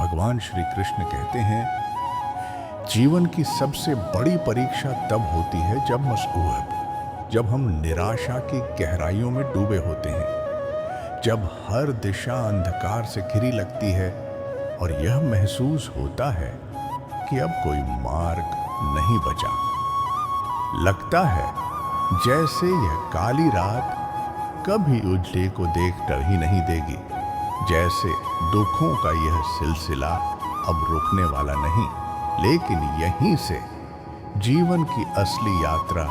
भगवान श्री कृष्ण कहते हैं, जीवन की सबसे बड़ी परीक्षा तब होती है जब हम निराशा की गहराइयों में डूबे होते हैं, जब हर दिशा अंधकार से घिरी लगती है और यह महसूस होता है कि अब कोई मार्ग नहीं बचा। लगता है जैसे यह काली रात कभी उजले को देख डर ही नहीं देगी, जैसे दुखों का यह सिलसिला अब रुकने वाला नहीं। लेकिन यहीं से जीवन की असली यात्रा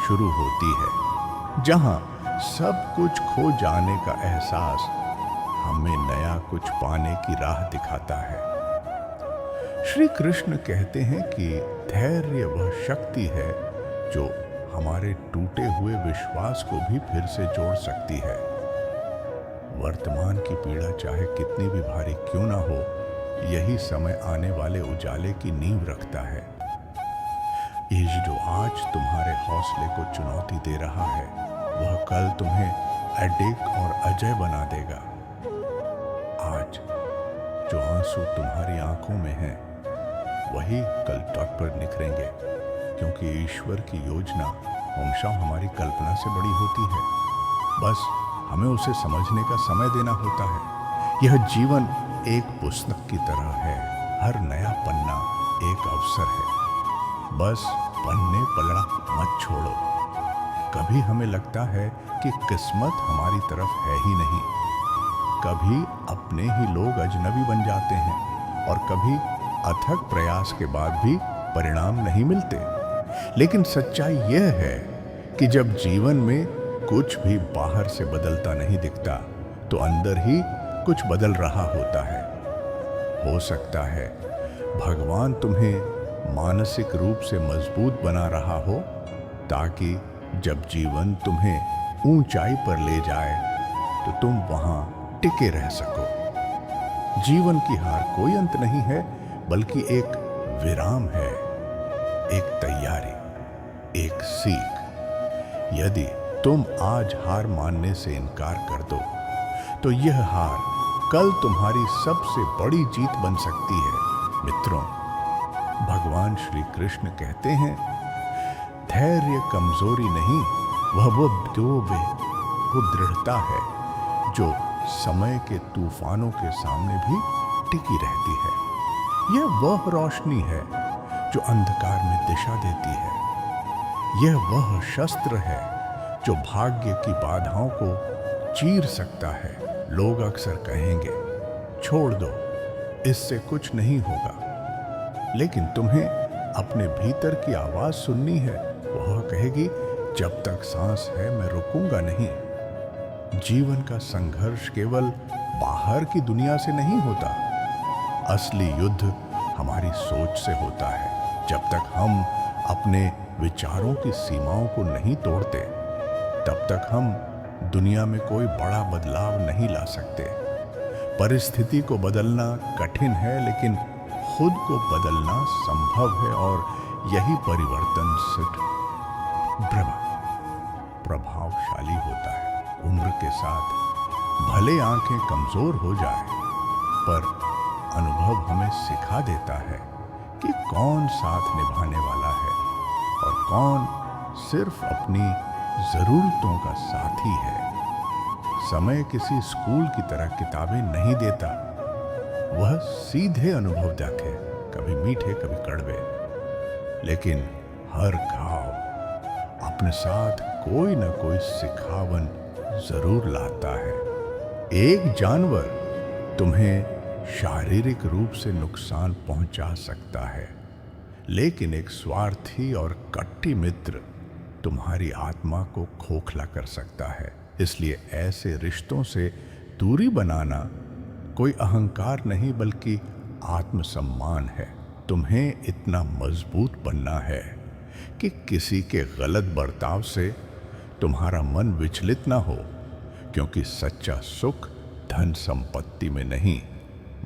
शुरू होती है, जहां सब कुछ खो जाने का एहसास हमें नया कुछ पाने की राह दिखाता है। श्री कृष्ण कहते हैं कि धैर्य वह शक्ति है जो हमारे टूटे हुए विश्वास को भी फिर से जोड़ सकती है। वर्तमान की पीड़ा चाहे कितनी भी भारी क्यों ना हो, यही समय आने वाले उजाले की नींव रखता है। ये जो आज तुम्हारे हौसले को चुनौती दे रहा है, वह कल तुम्हें अडिग और अजय बना देगा। आज जो आंसू तुम्हारी आंखों में हैं, वही कल तट पर निखरेंगे, क्योंकि ईश्वर की योजना हमेशा हमारी कल्पना से बड़ी होती है। बस हमें उसे समझने का समय देना होता है। यह जीवन एक पुस्तक की तरह है, हर नया पन्ना एक अवसर है। बस पन्ने पलड़ा मत छोड़ो। कभी हमें लगता है कि किस्मत हमारी तरफ है ही नहीं, कभी अपने ही लोग अजनबी बन जाते हैं और कभी अथक प्रयास के बाद भी परिणाम नहीं मिलते। लेकिन सच्चाई यह है कि जब जीवन में कुछ भी बाहर से बदलता नहीं दिखता, तो अंदर ही कुछ बदल रहा होता है। हो सकता है भगवान तुम्हें मानसिक रूप से मजबूत बना रहा हो, ताकि जब जीवन तुम्हें ऊंचाई पर ले जाए तो तुम वहां टिके रह सको। जीवन की हार कोई अंत नहीं है, बल्कि एक विराम है, एक तैयारी, एक सीख। यदि तुम आज हार मानने से इनकार कर दो, तो यह हार कल तुम्हारी सबसे बड़ी जीत बन सकती है। मित्रों, भगवान श्री कृष्ण कहते हैं, धैर्य कमजोरी नहीं, वो दृढ़ता है जो समय के तूफानों के सामने भी टिकी रहती है। यह वह रोशनी है जो अंधकार में दिशा देती है। यह वह शस्त्र है जो भाग्य की बाधाओं को चीर सकता है। लोग अक्सर कहेंगे, छोड़ दो, इससे कुछ नहीं होगा। लेकिन तुम्हें अपने भीतर की आवाज सुननी है। वह कहेगी, जब तक सांस है मैं रुकूंगा नहीं। जीवन का संघर्ष केवल बाहर की दुनिया से नहीं होता, असली युद्ध हमारी सोच से होता है। जब तक हम अपने विचारों की सीमाओं को नहीं तोड़ते, तब तक हम दुनिया में कोई बड़ा बदलाव नहीं ला सकते। परिस्थिति को बदलना कठिन है, लेकिन खुद को बदलना संभव है, और यही परिवर्तन सिर्फ प्रभावशाली होता है। उम्र के साथ भले आंखें कमजोर हो जाए, पर अनुभव हमें सिखा देता है कि कौन साथ निभाने वाला है और कौन सिर्फ अपनी जरूरतों का साथी है। समय किसी स्कूल की तरह किताबें नहीं देता, वह सीधे अनुभव देखे, कभी मीठे कभी कड़वे। लेकिन हर घाव अपने साथ कोई न कोई सिखावन जरूर लाता है। एक जानवर तुम्हें शारीरिक रूप से नुकसान पहुंचा सकता है, लेकिन एक स्वार्थी और कट्टी मित्र तुम्हारी आत्मा को खोखला कर सकता है। इसलिए ऐसे रिश्तों से दूरी बनाना कोई अहंकार नहीं, बल्कि आत्मसम्मान है। तुम्हें इतना मजबूत बनना है कि किसी के गलत बर्ताव से तुम्हारा मन विचलित ना हो, क्योंकि सच्चा सुख धन संपत्ति में नहीं,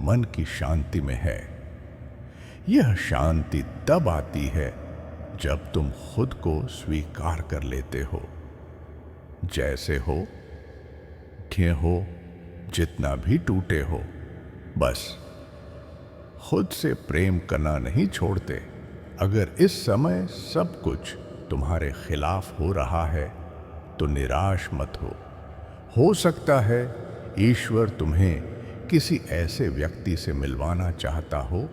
मन की शांति में है। यह शांति तब आती है जब तुम खुद को स्वीकार कर लेते हो, जैसे हो, ढे हो, जितना भी टूटे हो। बस खुद से प्रेम करना नहीं छोड़ते। अगर इस समय सब कुछ तुम्हारे खिलाफ हो रहा है तो निराश मत हो सकता है ईश्वर तुम्हें किसी ऐसे व्यक्ति से मिलवाना चाहता हो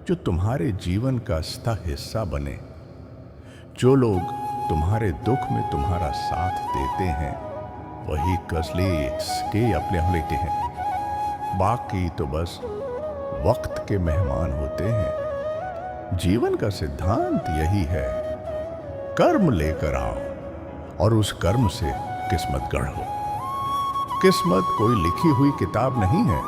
जो तुम्हारे जीवन का सतत हिस्सा बने। जो लोग तुम्हारे दुख में तुम्हारा साथ देते हैं वही कसले के अपने लेते हैं, बाकी तो बस वक्त के मेहमान होते हैं। जीवन का सिद्धांत यही है, कर्म लेकर आओ और उस कर्म से किस्मत गढ़ो। किस्मत कोई लिखी हुई किताब नहीं है,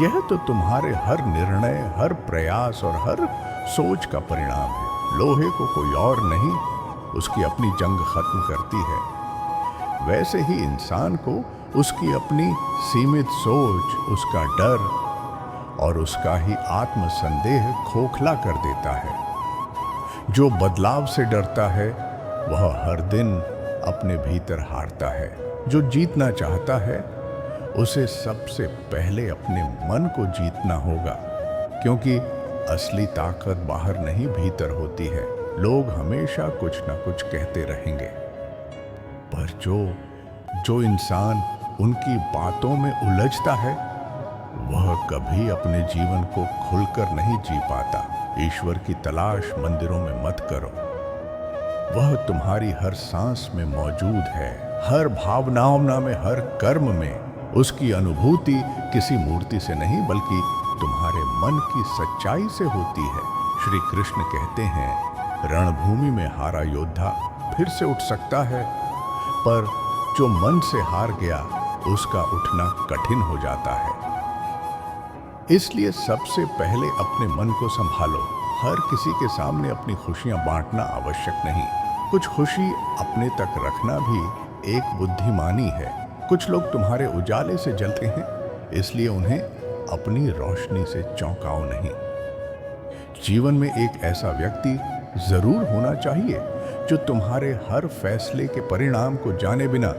यह तो तुम्हारे हर निर्णय, हर प्रयास और हर सोच का परिणाम है। लोहे को कोई और नहीं उसकी अपनी जंग खत्म करती है, वैसे ही इंसान को उसकी अपनी सीमित सोच, उसका डर और उसका ही आत्मसंदेह खोखला कर देता है। जो बदलाव से डरता है वह हर दिन अपने भीतर हारता है। जो जीतना चाहता है उसे सबसे पहले अपने मन को जीतना होगा, क्योंकि असली ताकत बाहर नहीं भीतर होती है। लोग हमेशा कुछ ना कुछ कहते रहेंगे, पर जो इंसान उनकी बातों में उलझता है वह कभी अपने जीवन को खुलकर नहीं जी पाता। ईश्वर की तलाश मंदिरों में मत करो, वह तुम्हारी हर सांस में मौजूद है, हर भावनाओं में, हर कर्म में। उसकी अनुभूति किसी मूर्ति से नहीं बल्कि तुम्हारे मन की सच्चाई से होती है। श्री कृष्ण कहते हैं, रणभूमि में हारा योद्धा फिर से उठ सकता है, पर जो मन से हार गया उसका उठना कठिन हो जाता है। इसलिए सबसे पहले अपने मन को संभालो। हर किसी के सामने अपनी खुशियां बांटना आवश्यक नहीं। कुछ खुशी अपने तक रखना भी एक बुद्धिमानी है। कुछ लोग तुम्हारे उजाले से जलते हैं, इसलिए उन्हें अपनी रोशनी से चौंकाओ नहीं। जीवन में एक ऐसा व्यक्ति जरूर होना चाहिए जो तुम्हारे हर फैसले के परिणाम को जाने बिना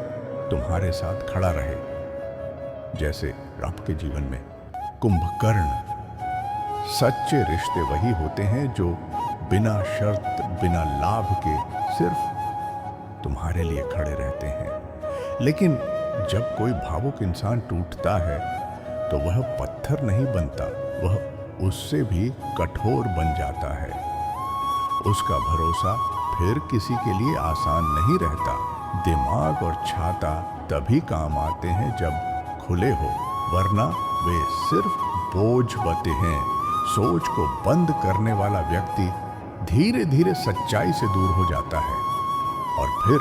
तुम्हारे साथ खड़ा रहे। जैसे आपके जीवन में कुंभकर्ण। सच्चे रिश्ते वही होते हैं जो बिना शर्त, बिना लाभ के सिर्फ तुम्हारे लिए खड़े रहते हैं। लेकिन जब कोई भावुक इंसान टूटता है तो वह पत्थर नहीं बनता, वह उससे भी कठोर बन जाता है। उसका भरोसा फिर किसी के लिए आसान नहीं रहता। दिमाग और छाता तभी काम आते हैं जब खुले हो, वरना वे सिर्फ बोझ बनते हैं। सोच को बंद करने वाला व्यक्ति धीरे धीरे सच्चाई से दूर हो जाता है और फिर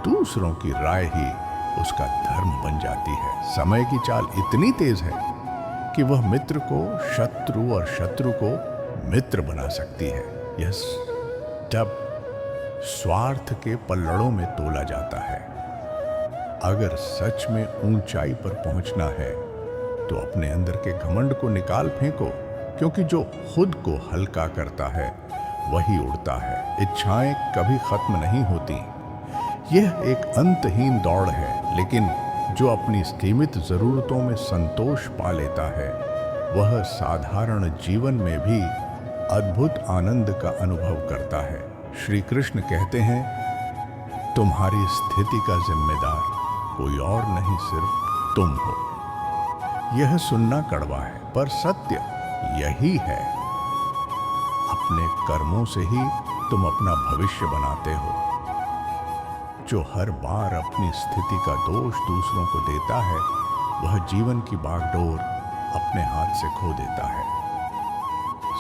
दूसरों की राय ही उसका धर्म बन जाती है। समय की चाल इतनी तेज है कि वह मित्र को शत्रु और शत्रु को मित्र बना सकती है। यह जब स्वार्थ के पल्लड़ों में तोला जाता है। अगर सच में ऊंचाई पर पहुंचना है तो अपने अंदर के घमंड को निकाल फेंको, क्योंकि जो खुद को हल्का करता है वही उड़ता है। इच्छाएं कभी खत्म नहीं होती। यह एक अंतहीन दौड़ है, लेकिन जो अपनी सीमित जरूरतों में संतोष पा लेता है वह साधारण जीवन में भी अद्भुत आनंद का अनुभव करता है। श्री कृष्ण कहते हैं, तुम्हारी स्थिति का जिम्मेदार कोई और नहीं, सिर्फ तुम हो। यह सुनना कड़वा है, पर सत्य यही है। अपने कर्मों से ही तुम अपना भविष्य बनाते हो। जो हर बार अपनी स्थिति का दोष दूसरों को देता है वह जीवन की बागडोर अपने हाथ से खो देता है।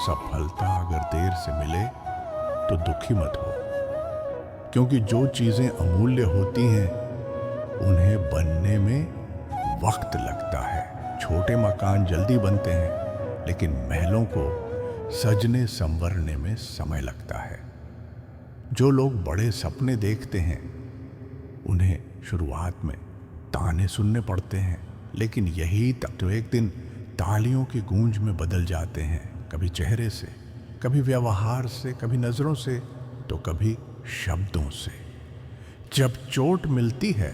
सफलता अगर देर से मिले तो दुखी मत हो, क्योंकि जो चीजें अमूल्य होती हैं उन्हें बनने में वक्त लगता है। छोटे मकान जल्दी बनते हैं, लेकिन महलों को सजने संवरने में समय लगता है। जो लोग बड़े सपने देखते हैं उन्हें शुरुआत में ताने सुनने पड़ते हैं, लेकिन यही तो एक दिन तालियों की गूंज में बदल जाते हैं। कभी चेहरे से, कभी व्यवहार से, कभी नजरों से, तो कभी शब्दों से। जब चोट मिलती है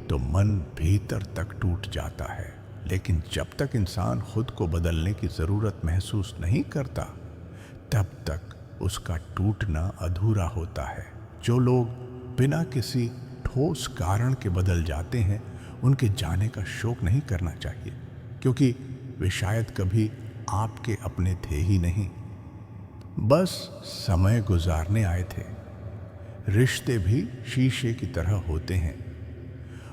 तो मन भीतर तक टूट जाता है, लेकिन जब तक इंसान खुद को बदलने की ज़रूरत महसूस नहीं करता, तब तक उसका टूटना अधूरा होता है। जो लोग बिना किसी ठोस कारण के बदल जाते हैं, उनके जाने का शोक नहीं करना चाहिए, क्योंकि वे शायद कभी आपके अपने थे ही नहीं, बस समय गुजारने आए थे। रिश्ते भी शीशे की तरह होते हैं,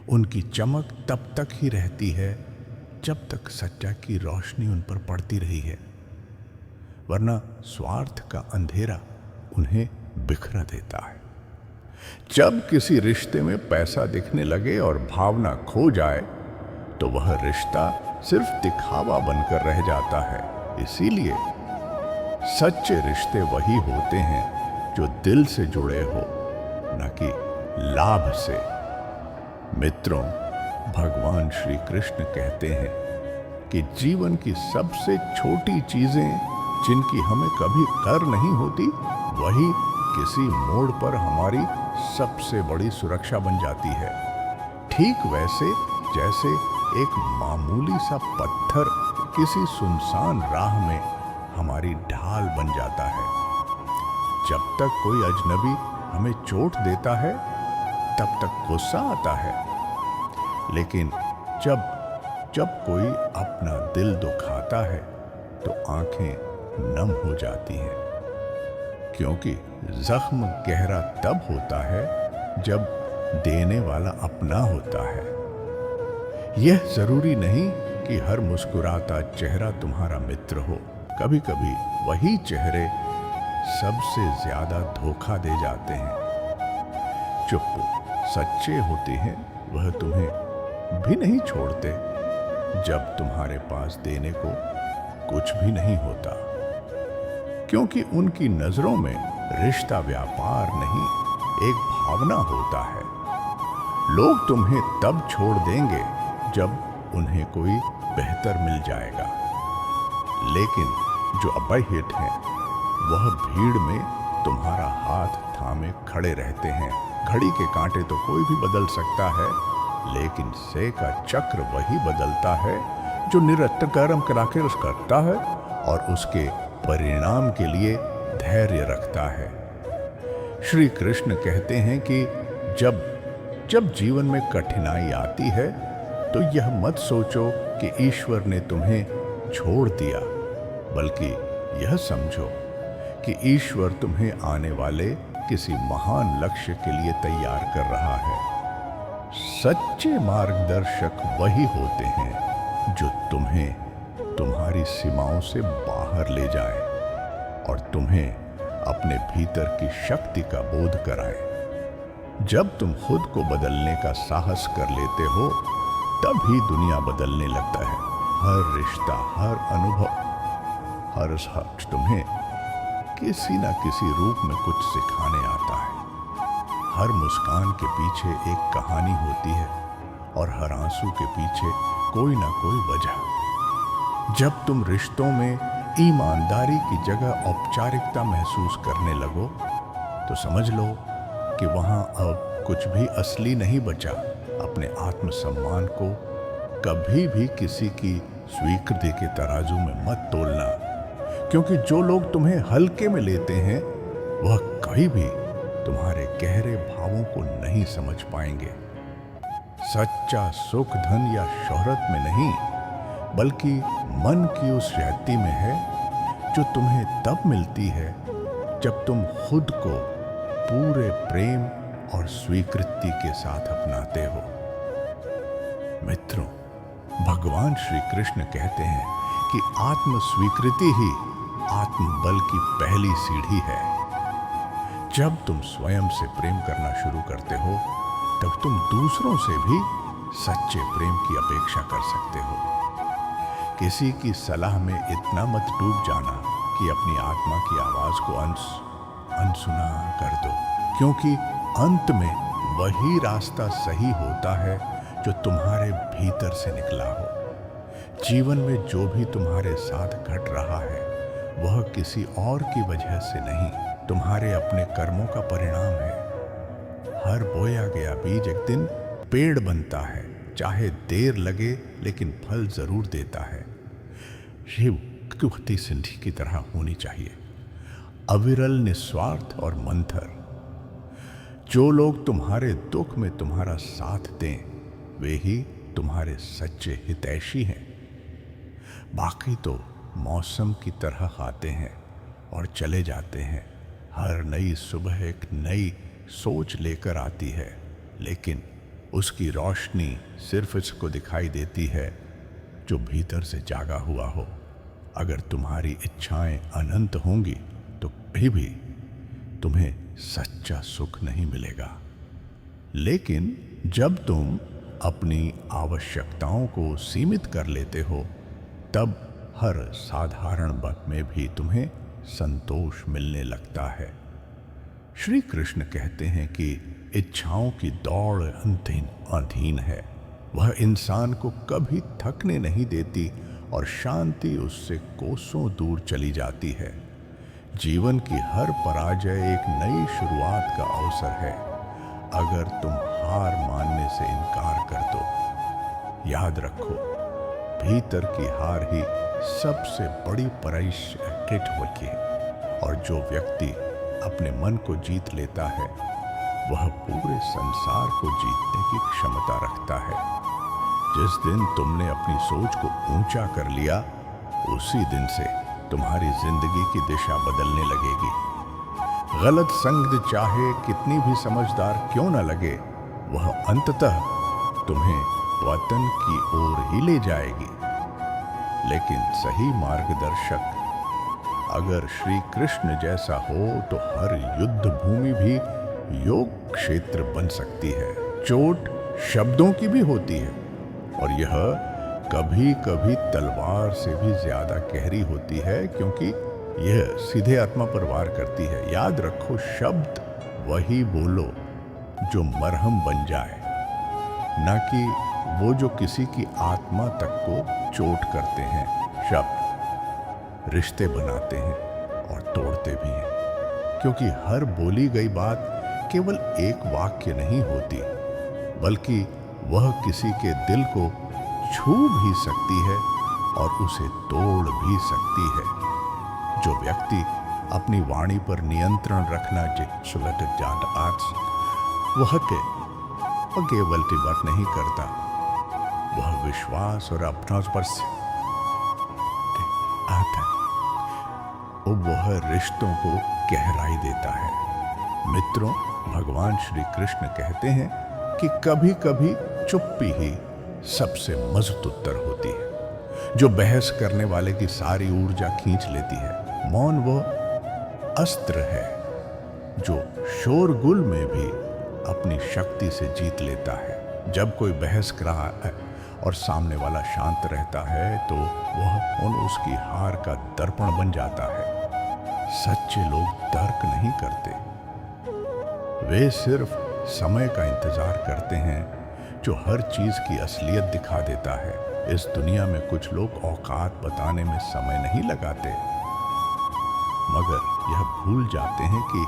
उनकी चमक तब तक ही रहती है जब तक सच्चाई की रोशनी उन पर पड़ती रही है, वरना स्वार्थ का अंधेरा उन्हें बिखरा देता है। जब किसी रिश्ते में पैसा दिखने लगे और भावना खो जाए, तो वह रिश्ता सिर्फ दिखावा बनकर रह जाता है। इसीलिए सच्चे रिश्ते वही होते हैं जो दिल से जुड़े हो, न कि लाभ से। मित्रों, भगवान श्री कृष्ण कहते हैं कि जीवन की सबसे छोटी चीजें जिनकी हमें कभी कर नहीं होती, वही किसी मोड़ पर हमारी सबसे बड़ी सुरक्षा बन जाती है। ठीक वैसे जैसे एक मामूली सा पत्थर किसी सुनसान राह में हमारी ढाल बन जाता है। जब तक कोई अजनबी हमें चोट देता है, तब तक गुस्सा आता है, लेकिन जब कोई अपना दिल दुखाता है, तो आंखें नम हो जाती हैं, क्योंकि जख्म गहरा तब होता है जब देने वाला अपना होता है। यह जरूरी नहीं कि हर मुस्कुराता चेहरा तुम्हारा मित्र हो। कभी कभी वही चेहरे सबसे ज्यादा धोखा दे जाते हैं। चुप सच्चे होते हैं, वह तुम्हें भी नहीं छोड़ते जब तुम्हारे पास देने को कुछ भी नहीं होता, क्योंकि उनकी नजरों में रिश्ता व्यापार नहीं, एक भावना होता है। लोग तुम्हें तब छोड़ देंगे जब उन्हें कोई बेहतर मिल जाएगा, लेकिन जो अबहिट हैं, वह भीड़ में तुम्हारा हाथ थामे खड़े रहते हैं। घड़ी के कांटे तो कोई भी बदल सकता है, लेकिन सै का चक्र वही बदलता है जो निरंतर कर्म करता है और उसके परिणाम के लिए धैर्य रखता है। श्री कृष्ण कहते हैं कि जब जीवन में कठिनाई आती है, तो यह मत सोचो कि ईश्वर ने तुम्हें छोड़ दिया, बल्कि यह समझो कि ईश्वर तुम्हें आने वाले किसी महान लक्ष्य के लिए तैयार कर रहा है। सच्चे मार्गदर्शक वही होते हैं जो तुम्हें तुम्हारी सीमाओं से बाहर ले जाएं और तुम्हें अपने भीतर की शक्ति का बोध कराएं। जब तुम खुद को बदलने का साहस कर लेते हो, तभी दुनिया बदलने लगता है। हर रिश्ता, हर अनुभव, हर शख्स तुम्हें किसी न किसी रूप में कुछ सिखाने आता है। हर मुस्कान के पीछे एक कहानी होती है और हर आंसू के पीछे कोई ना कोई वजह। जब तुम रिश्तों में ईमानदारी की जगह औपचारिकता महसूस करने लगो, तो समझ लो कि वहां अब कुछ भी असली नहीं बचा। अपने आत्मसम्मान को कभी भी किसी की स्वीकृति के तराजू में मत तोलना, क्योंकि जो लोग तुम्हें हल्के में लेते हैं, वह कभी भी तुम्हारे गहरे भावों को नहीं समझ पाएंगे। सच्चा सुख धन या शोहरत में नहीं, बल्कि मन की उस शांति में है जो तुम्हें तब मिलती है जब तुम खुद को पूरे प्रेम और स्वीकृति के साथ अपनाते हो। मित्रों, भगवान श्री कृष्ण कहते हैं कि आत्म स्वीकृति ही आत्मबल की पहली सीढ़ी है। जब तुम स्वयं से प्रेम करना शुरू करते हो, तब तुम दूसरों से भी सच्चे प्रेम की अपेक्षा कर सकते हो। किसी की सलाह में इतना मत डूब जाना कि अपनी आत्मा की आवाज को अनसुना कर दो, क्योंकि अंत में वही रास्ता सही होता है जो तुम्हारे भीतर से निकला हो। जीवन में जो भी तुम्हारे साथ घट रहा है, वह किसी और की वजह से नहीं, तुम्हारे अपने कर्मों का परिणाम है। हर बोया गया बीज एक दिन पेड़ बनता है, चाहे देर लगे लेकिन फल जरूर देता है। ये कुवती सिंधी की तरह होनी चाहिए, अविरल, निस्वार्थ और मंथर। जो लोग तुम्हारे दुख में तुम्हारा साथ दें वे ही तुम्हारे सच्चे हितैषी हैं। बाकी तो मौसम की तरह आते हैं और चले जाते हैं। हर नई सुबह एक नई सोच लेकर आती है, लेकिन उसकी रोशनी सिर्फ इसको दिखाई देती है जो भीतर से जागा हुआ हो। अगर तुम्हारी इच्छाएं अनंत होंगी तो कभी भी तुम्हें सच्चा सुख नहीं मिलेगा। लेकिन जब तुम अपनी आवश्यकताओं को सीमित कर लेते हो, तब हर साधारण वक्त में भी तुम्हें संतोष मिलने लगता है। श्री कृष्ण कहते हैं कि इच्छाओं की दौड़ अधीन है। वह इंसान को कभी थकने नहीं देती और शांति उससे कोसों दूर चली जाती है। जीवन की हर पराजय एक नई शुरुआत का अवसर है। अगर तुम हार मानने से इनकार कर दो, याद रखो, भीतर की हार ही सबसे बड़ी पराजय होती है। और जो व्यक्ति अपने मन को जीत लेता है वह पूरे संसार को जीतने की क्षमता रखता है। जिस दिन तुमने अपनी सोच को ऊंचा कर लिया, उसी दिन से तुम्हारी जिंदगी की दिशा बदलने लगेगी। गलत संग चाहे कितनी भी समझदार क्यों न लगे, वह अंततः तुम्हें वतन की ओर ही ले जाएगी। लेकिन सही मार्गदर्शक अगर श्री कृष्ण जैसा हो तो हर युद्ध भूमि भी योग क्षेत्र बन सकती है। चोट शब्दों की भी होती है और यह कभी कभी तलवार से भी ज्यादा गहरी होती है, क्योंकि यह सीधे आत्मा पर वार करती है। याद रखो, शब्द वही बोलो जो मरहम बन जाए, न कि वो जो किसी की आत्मा तक को चोट करते हैं। शब्द रिश्ते बनाते हैं और तोड़ते भी हैं, क्योंकि हर बोली गई बात केवल एक वाक्य नहीं होती, बल्कि वह किसी के दिल को छू भी सकती है और उसे तोड़ भी सकती है। जो व्यक्ति अपनी वाणी पर नियंत्रण रखना सुलट जाट आज वह केवल वर्क नहीं करता, वह विश्वास और अपना पर आता है। वह रिश्तों को गहराई देता है। मित्रों, भगवान श्री कृष्ण कहते हैं कि कभी कभी चुप्पी ही सबसे मजबूत उत्तर होती है, जो बहस करने वाले की सारी ऊर्जा खींच लेती है। मौन वो अस्त्र है जो शोरगुल में भी अपनी शक्ति से जीत लेता है। जब कोई बहस कर रहा है और सामने वाला शांत रहता है तो वह उसकी हार का दर्पण बन जाता है। सच्चे लोग तर्क नहीं करते, वे सिर्फ समय का इंतजार करते हैं जो हर चीज की असलियत दिखा देता है। इस दुनिया में कुछ लोग औकात बताने में समय नहीं लगाते, मगर यह भूल जाते हैं कि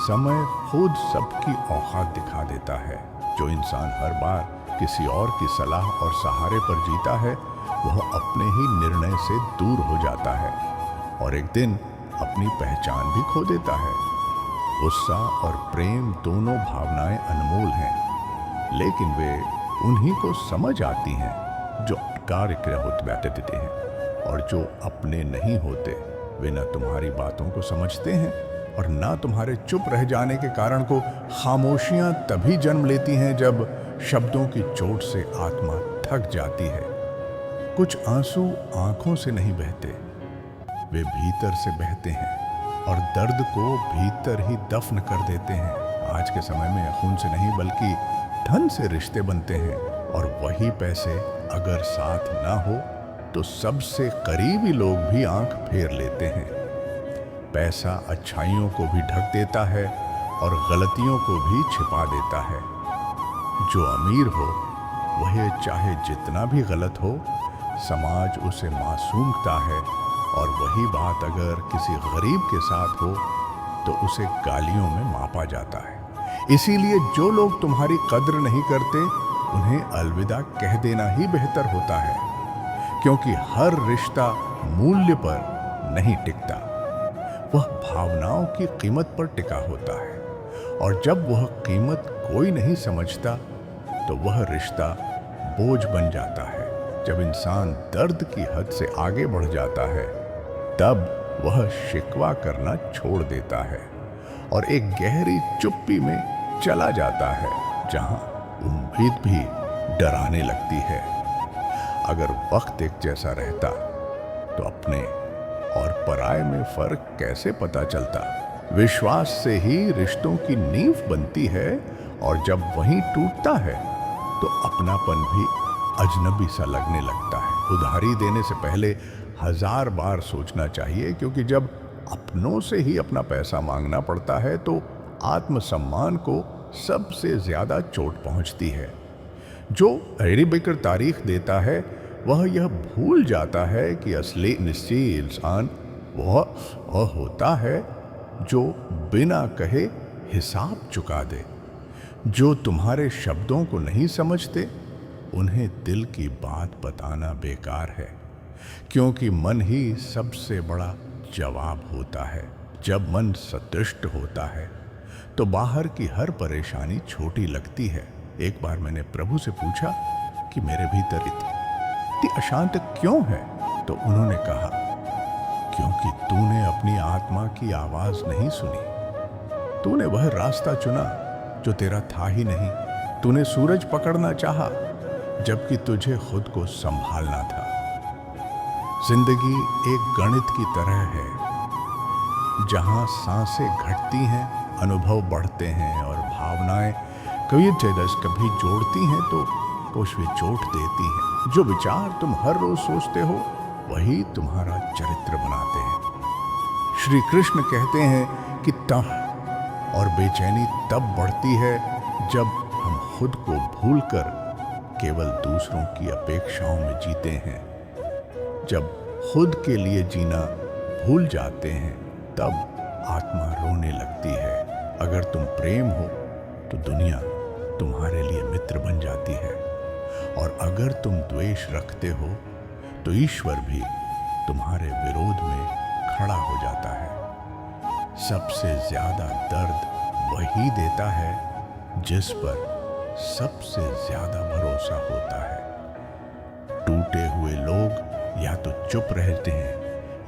समय खुद सबकी औकात दिखा देता है। जो इंसान हर बार किसी और की सलाह और सहारे पर जीता है, वह अपने ही निर्णय से दूर हो जाता है और एक दिन अपनी पहचान भी खो देता है। गुस्सा और प्रेम दोनों भावनाएं अनमोल हैं, लेकिन वे उन्हीं को समझ आती हैं जो कार्य होते बैठते हैं, और जो अपने नहीं होते वे न तुम्हारी बातों को समझते हैं और ना तुम्हारे चुप रह जाने के कारण को। खामोशियां तभी जन्म लेती हैं जब शब्दों की चोट से आत्मा थक जाती है। कुछ आंसू आंखों से नहीं बहते, वे भीतर से बहते हैं और दर्द को भीतर ही दफन कर देते हैं। आज के समय में खून से नहीं बल्कि धन से रिश्ते बनते हैं, और वही पैसे अगर साथ ना हो तो सबसे करीबी लोग भी आंख फेर लेते हैं। पैसा अच्छाइयों को भी ढक देता है और गलतियों को भी छिपा देता है। जो अमीर हो वह चाहे जितना भी गलत हो, समाज उसे मासूमता है, और वही बात अगर किसी गरीब के साथ हो तो उसे गालियों में मापा जाता है। इसीलिए जो लोग तुम्हारी कद्र नहीं करते उन्हें अलविदा कह देना ही बेहतर होता है, क्योंकि हर रिश्ता मूल्य पर नहीं टिकता, वह भावनाओं की कीमत पर टिका होता है। और जब वह कीमत कोई नहीं समझता तो वह रिश्ता बोझ बन जाता है। जब इंसान दर्द की हद से आगे बढ़ जाता है तब वह शिकवा करना छोड़ देता है और एक गहरी चुप्पी में चला जाता है, जहां उम्मीद भी डराने लगती है। अगर वक्त एक जैसा रहता तो अपने और पराये में फर्क कैसे पता चलता? विश्वास से ही रिश्तों की नींव बनती है, और जब वहीं टूटता है तो अपनापन भी अजनबी सा लगने लगता है। उधारी देने से पहले 1000 बार सोचना चाहिए, क्योंकि जब अपनों से ही अपना पैसा मांगना पड़ता है तो आत्मसम्मान को सबसे ज्यादा चोट पहुंचती है। जो एडी बेकर तारीख देता है वह यह भूल जाता है कि असली निश्चयी इंसान वह होता है जो बिना कहे हिसाब चुका दे। जो तुम्हारे शब्दों को नहीं समझते उन्हें दिल की बात बताना बेकार है, क्योंकि मन ही सबसे बड़ा जवाब होता है। जब मन संतुष्ट होता है तो बाहर की हर परेशानी छोटी लगती है। एक बार मैंने प्रभु से पूछा कि मेरे भीतर इतनी अशांत क्यों है? तो उन्होंने कहा, क्योंकि तूने अपनी आत्मा की आवाज नहीं सुनी। तूने वह रास्ता चुना जो तेरा था ही नहीं। तूने सूरज पकड़ना चाहा जबकि तुझे खुद को संभालना था। जिंदगी एक गणित की तरह है, जहां सांसें घटती हैं, अनुभव बढ़ते हैं और भावनाएं कभी जोड़ती हैं तो कुछ भी चोट देती हैं। जो विचार तुम हर रोज सोचते हो वही तुम्हारा चरित्र बनाते हैं। श्री कृष्ण कहते हैं कि तह और बेचैनी तब बढ़ती है जब हम खुद को भूलकर केवल दूसरों की अपेक्षाओं में जीते हैं। जब खुद के लिए जीना भूल जाते हैं तब आत्मा रोने लगती है। अगर तुम प्रेम हो तो दुनिया तुम्हारे लिए मित्र बन जाती है, और अगर तुम द्वेष रखते हो तो ईश्वर भी तुम्हारे विरोध में खड़ा हो जाता है। सबसे ज्यादा दर्द वही देता है जिस पर सबसे ज्यादा भरोसा होता है। टूटे हुए लोग या तो चुप रहते हैं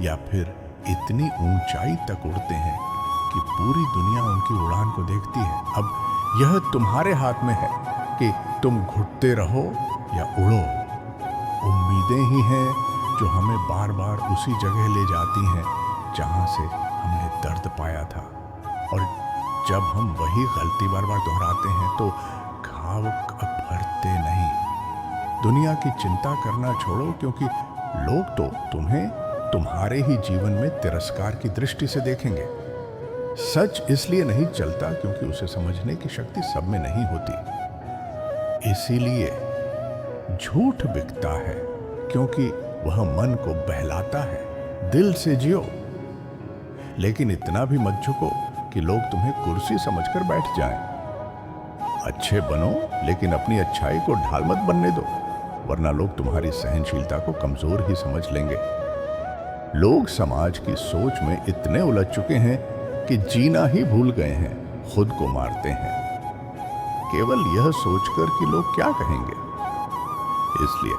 या फिर इतनी ऊंचाई तक उड़ते हैं कि पूरी दुनिया उनकी उड़ान को देखती है। अब यह तुम्हारे हाथ में है कि तुम घुटते रहो या उड़ो। उम्मीदें ही हैं जो हमें बार बार उसी जगह ले जाती हैं जहां से हमने दर्द पाया था, और जब हम वही गलती बार बार दोहराते हैं तो घाव अब भरते नहीं। दुनिया की चिंता करना छोड़ो, क्योंकि लोग तो तुम्हें तुम्हारे ही जीवन में तिरस्कार की दृष्टि से देखेंगे। सच इसलिए नहीं चलता क्योंकि उसे समझने की शक्ति सब में नहीं होती। इसीलिए झूठ बिकता है, क्योंकि वह मन को बहलाता है। दिल से जियो, लेकिन इतना भी मत झुको कि लोग तुम्हें कुर्सी समझकर बैठ जाएं। अच्छे बनो, लेकिन अपनी अच्छाई को ढाल मत बनने दो, वरना लोग तुम्हारी सहनशीलता को कमजोर ही समझ लेंगे। लोग समाज की सोच में इतने उलझ चुके हैं कि जीना ही भूल गए हैं, खुद को मारते हैं, केवल यह सोचकर कि लोग क्या कहेंगे। इसलिए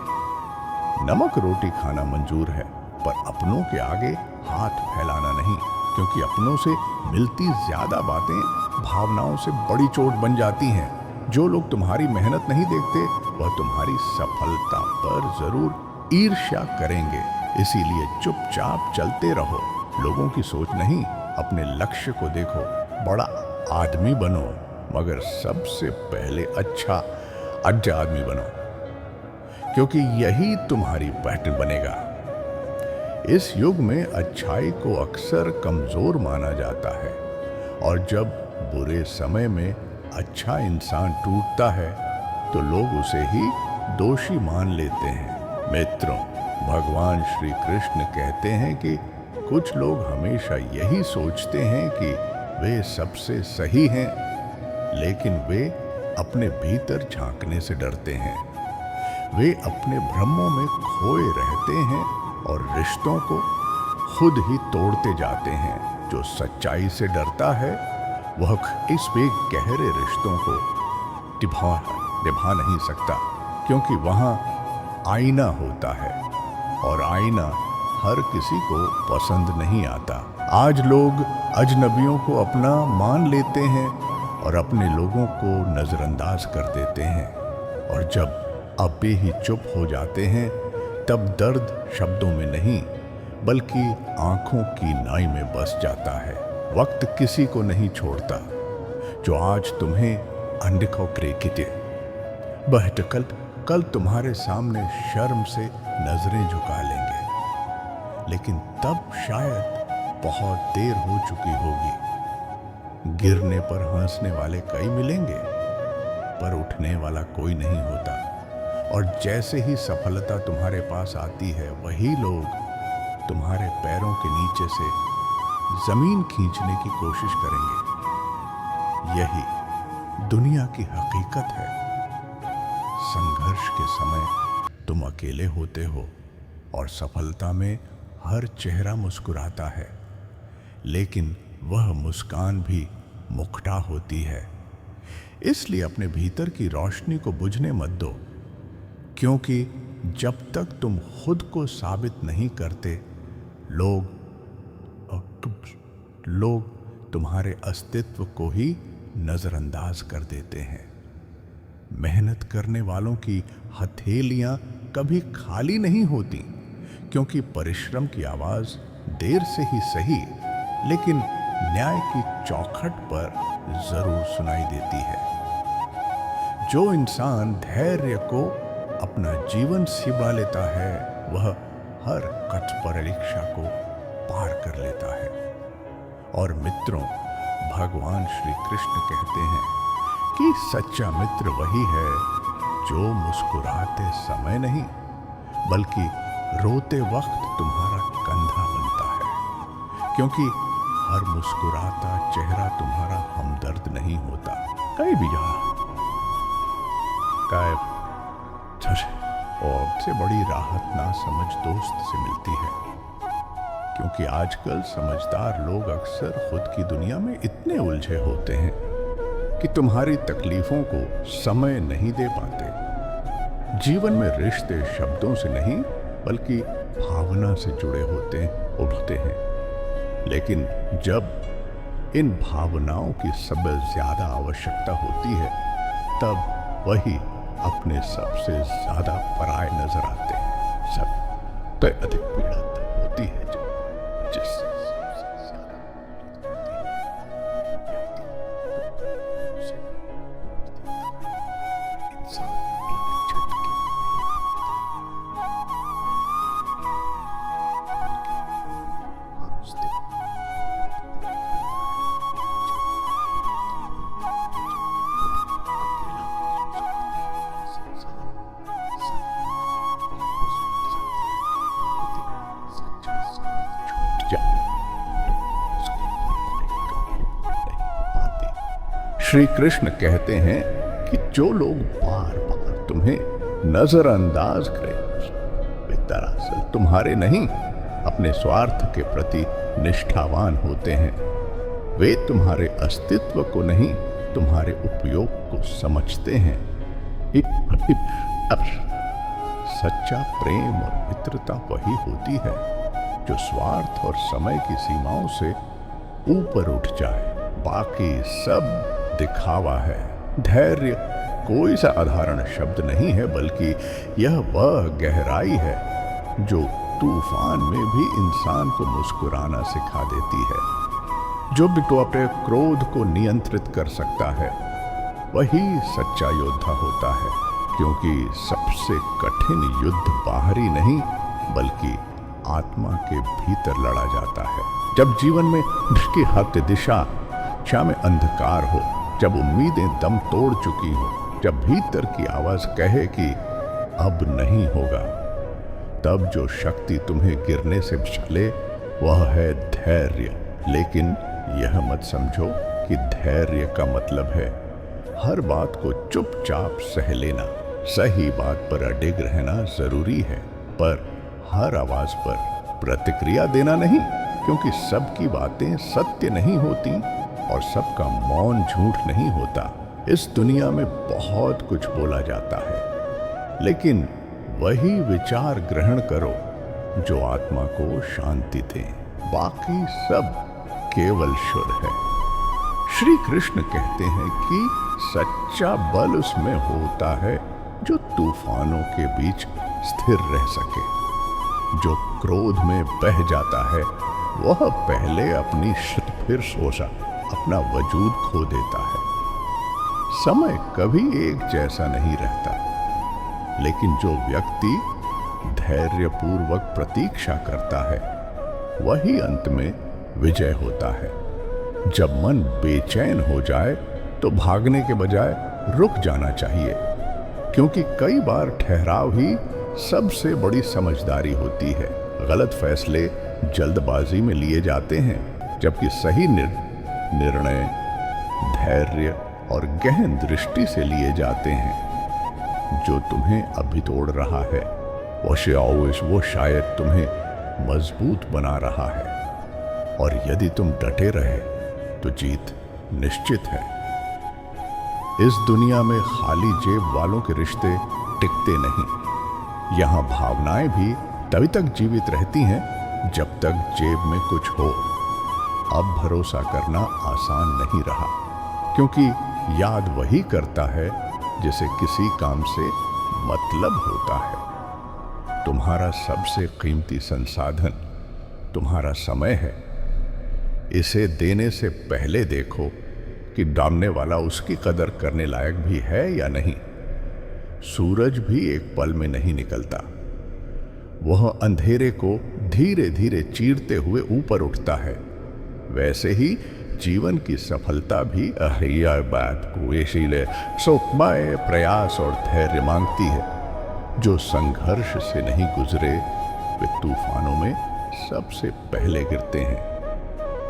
नमक रोटी खाना मंजूर है, पर अपनों के आगे हाथ फैलाना नहीं, क्योंकि अपनों से मिलती ज्यादा बातें भावनाओं से बड़ी चोट बन जाती हैं। जो लोग तुम्हारी मेहनत नहीं देखते वह तुम्हारी सफलता पर जरूर ईर्ष्या करेंगे। इसीलिए चुपचाप चलते रहो, लोगों की सोच नहीं, अपने लक्ष्य को देखो। बड़ा आदमी बनो, मगर सबसे पहले अच्छा आदमी बनो, क्योंकि यही तुम्हारी पहचान बनेगा। इस युग में अच्छाई को अक्सर कमजोर माना जाता है, और जब बुरे समय में अच्छा इंसान टूटता है तो लोग उसे ही दोषी मान लेते हैं। मित्रों, भगवान श्री कृष्ण कहते हैं कि कुछ लोग हमेशा यही सोचते हैं कि वे सबसे सही हैं, लेकिन वे अपने भीतर झांकने से डरते हैं। वे अपने भ्रमों में खोए रहते हैं और रिश्तों को खुद ही तोड़ते जाते हैं। जो सच्चाई से डरता है वह इस वे गहरे रिश्तों को निभा नहीं सकता, क्योंकि वहां आईना होता है और आईना हर किसी को पसंद नहीं आता। आज लोग अजनबियों को अपना मान लेते हैं और अपने लोगों को नजरअंदाज कर देते हैं, और जब आपे ही चुप हो जाते हैं तब दर्द शब्दों में नहीं बल्कि आंखों की नाई में बस जाता है। वक्त किसी को नहीं छोड़ता। जो आज तुम्हें अनदेखा करेगी बहट कल तुम्हारे सामने शर्म से नजरें झुका लेंगे, लेकिन तब शायद बहुत देर हो चुकी होगी। गिरने पर हंसने वाले कई मिलेंगे, पर उठने वाला कोई नहीं होता। और जैसे ही सफलता तुम्हारे पास आती है, वही लोग तुम्हारे पैरों के नीचे से जमीन खींचने की कोशिश करेंगे। यही दुनिया की हकीकत है। संघर्ष के समय तुम अकेले होते हो और सफलता में हर चेहरा मुस्कुराता है, लेकिन वह मुस्कान भी मुखड़ा होती है। इसलिए अपने भीतर की रोशनी को बुझने मत दो, क्योंकि जब तक तुम खुद को साबित नहीं करते, लोग तुम्हारे अस्तित्व को ही नजरअंदाज कर देते हैं। मेहनत करने वालों की हथेलियां कभी खाली नहीं होती, क्योंकि परिश्रम की आवाज देर से ही सही लेकिन न्याय की चौखट पर जरूर सुनाई देती है। जो इंसान धैर्य को अपना जीवन सिबा लेता है, वह हर कठ परीक्षा को पार कर लेता है। और मित्रों, भगवान श्री कृष्ण कहते हैं कि सच्चा मित्र वही है जो मुस्कुराते समय नहीं बल्कि रोते वक्त तुम्हारा कंधा बनता है, क्योंकि हर मुस्कुराता चेहरा तुम्हारा हमदर्द नहीं होता। कहीं भी जा और से बड़ी राहत ना समझ दोस्त से मिलती है, क्योंकि आजकल समझदार लोग अक्सर खुद की दुनिया में इतने उलझे होते हैं कि तुम्हारी तकलीफों को समय नहीं दे पाते। जीवन में रिश्ते शब्दों से नहीं बल्कि भावना से जुड़े उभरते हैं, लेकिन जब इन भावनाओं की सबसे ज्यादा आवश्यकता होती है, तब वही अपने सबसे ज्यादा पराये नजर आते हैं। सब तो अधिक पीड़ा होती है जिससे श्री कृष्ण कहते हैं कि जो लोग बार बार तुम्हें नजरअंदाज करें, वे दरअसल तुम्हारे नहीं अपने स्वार्थ के प्रति निष्ठावान होते हैं। वे तुम्हारे अस्तित्व को नहीं तुम्हारे उपयोग को समझते हैं। सच्चा प्रेम और मित्रता वही होती है जो स्वार्थ और समय की सीमाओं से ऊपर उठ जाए। बाकी सब दिखावा है। धैर्य कोई साधारण शब्द नहीं है, बल्कि यह वह गहराई है जो तूफान में भी इंसान को मुस्कुराना सिखा देती है। जो भी तो अपने क्रोध को नियंत्रित कर सकता है, वही सच्चा योद्धा होता है, क्योंकि सबसे कठिन युद्ध बाहरी नहीं बल्कि आत्मा के भीतर लड़ा जाता है। जब जीवन में की हक दिशा में अंधकार हो, जब उम्मीदें दम तोड़ चुकी हो, जब भीतर की आवाज कहे कि अब नहीं होगा, तब जो शक्ति तुम्हें गिरने से बचाले वह है धैर्य। लेकिन यह मत समझो कि धैर्य का मतलब है हर बात को चुपचाप सह लेना, सही बात पर अडिग रहना जरूरी है, पर हर आवाज पर प्रतिक्रिया देना नहीं, क्योंकि सबकी बातें सत्य नहीं होती और सबका मौन झूठ नहीं होता। इस दुनिया में बहुत कुछ बोला जाता है, लेकिन वही विचार ग्रहण करो जो आत्मा को शांति दे, बाकी सब केवल शुर है। श्री कृष्ण कहते हैं कि सच्चा बल उसमें होता है जो तूफानों के बीच स्थिर रह सके। जो क्रोध में बह जाता है वह पहले अपनी फिर सोचा अपना वजूद खो देता है। समय कभी एक जैसा नहीं रहता, लेकिन जो व्यक्ति धैर्यपूर्वक प्रतीक्षा करता है वही अंत में विजय होता है। जब मन बेचैन हो जाए तो भागने के बजाय रुक जाना चाहिए, क्योंकि कई बार ठहराव ही सबसे बड़ी समझदारी होती है। गलत फैसले जल्दबाजी में लिए जाते हैं, जबकि सही निर्णय धैर्य और गहन दृष्टि से लिए जाते हैं। जो तुम्हें अभी तोड़ रहा है वो शायद तुम्हें मजबूत बना रहा है, और यदि तुम डटे रहे तो जीत निश्चित है। इस दुनिया में खाली जेब वालों के रिश्ते टिकते नहीं। यहाँ भावनाएं भी तभी तक जीवित रहती हैं जब तक जेब में कुछ हो। अब भरोसा करना आसान नहीं रहा, क्योंकि याद वही करता है जिसे किसी काम से मतलब होता है। तुम्हारा सबसे कीमती संसाधन तुम्हारा समय है। इसे देने से पहले देखो कि दामने वाला उसकी कदर करने लायक भी है या नहीं। सूरज भी एक पल में नहीं निकलता, वह अंधेरे को धीरे धीरे चीरते हुए ऊपर उठता है। वैसे ही जीवन की सफलता भी इसीलिए सोमय प्रयास और धैर्य मांगती है। जो संघर्ष से नहीं गुजरे वे तूफानों में सबसे पहले गिरते हैं।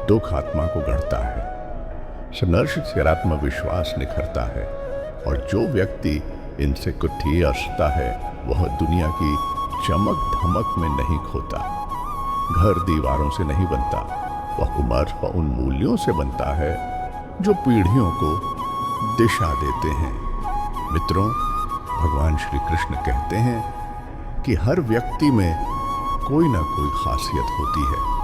दुख आत्मा को गढ़ता है, संघर्ष से आत्मविश्वास निखरता है, और जो व्यक्ति इनसे कुटियाता है वह दुनिया की चमक धमक में नहीं खोता। घर दीवारों से नहीं बनता, वह उमर व उन मूल्यों से बनता है जो पीढ़ियों को दिशा देते हैं। मित्रों, भगवान श्री कृष्ण कहते हैं कि हर व्यक्ति में कोई ना कोई खासियत होती है।